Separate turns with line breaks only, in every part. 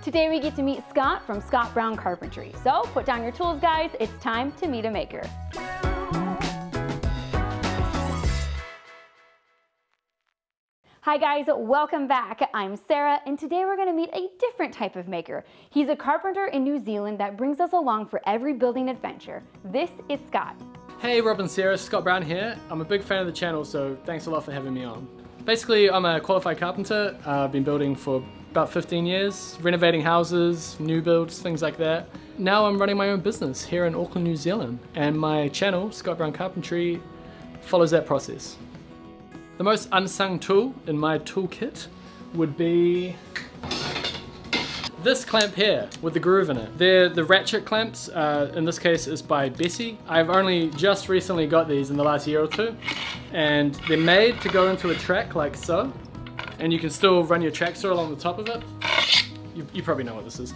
Today we get to meet Scott from Scott Brown Carpentry. So put down your tools, guys. It's time to meet a maker. Hi guys, welcome back. I'm Sarah, and today we're going to meet a different type of maker. He's a carpenter in New Zealand that brings us along for every building adventure. This is Scott.
Hey Rob and Sarah, Scott Brown here. I'm a big fan of the channel, so thanks a lot for having me on. Basically, I'm a qualified carpenter. I've been building for about 15 years, renovating houses, new builds, things like that. Now I'm running my own business here in Auckland, New Zealand, and my channel, Scott Brown Carpentry, follows that process. The most unsung tool in my toolkit would be this clamp here with the groove in it. They're the ratchet clamps. In this case is by Bessie. I've only just recently got these in the last year or two, and they're made to go into a track like so, and you can still run your track saw along the top of it. You probably know what this is,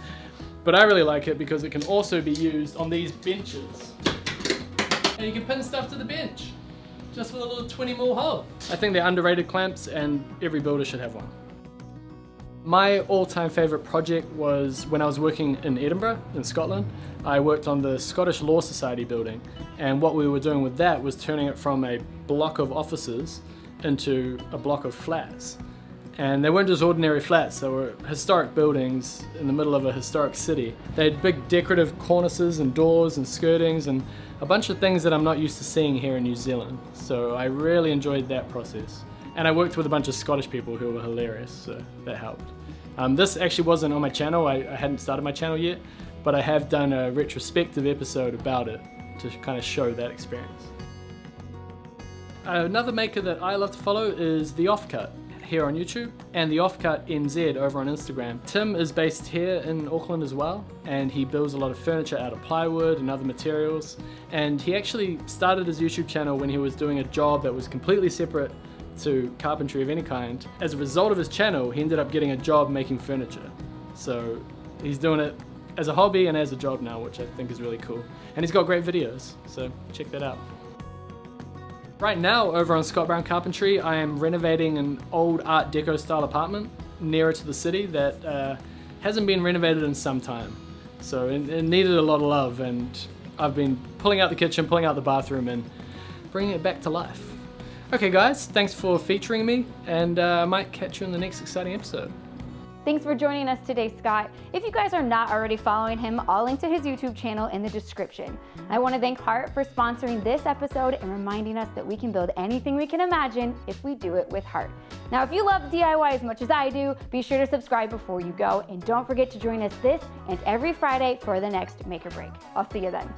but I really like it because it can also be used on these benches, and you can pin stuff to the bench just with a little 20mm hole. I think they're underrated clamps, and every builder should have one. My all-time favourite project was when I was working in Edinburgh, in Scotland. I worked on the Scottish Law Society building, and what we were doing with that was turning it from a block of offices into a block of flats. And they weren't just ordinary flats, they were historic buildings in the middle of a historic city. They had big decorative cornices and doors and skirtings and a bunch of things that I'm not used to seeing here in New Zealand. So I really enjoyed that process. And I worked with a bunch of Scottish people who were hilarious, so that helped. This actually wasn't on my channel, I hadn't started my channel yet, but I have done a retrospective episode about it to kind of show that experience. Another maker that I love to follow is the Offcut here on YouTube, and the Offcut NZ over on Instagram. Tim is based here in Auckland as well, and he builds a lot of furniture out of plywood and other materials. And he actually started his YouTube channel when he was doing a job that was completely separate to carpentry of any kind. As a result of his channel, he ended up getting a job making furniture. So he's doing it as a hobby and as a job now, which I think is really cool. And he's got great videos, so check that out. Right now, over on Scott Brown Carpentry, I am renovating an old Art Deco style apartment nearer to the city that hasn't been renovated in some time. So it needed a lot of love, and I've been pulling out the kitchen, pulling out the bathroom, and bringing it back to life. Okay guys, thanks for featuring me, and I might catch you in the next exciting episode.
Thanks for joining us today, Scott. If you guys are not already following him, I'll link to his YouTube channel in the description. I want to thank Heart for sponsoring this episode and reminding us that we can build anything we can imagine if we do it with heart. Now, if you love DIY as much as I do, be sure to subscribe before you go, and don't forget to join us this and every Friday for the next Make or Break. I'll see you then.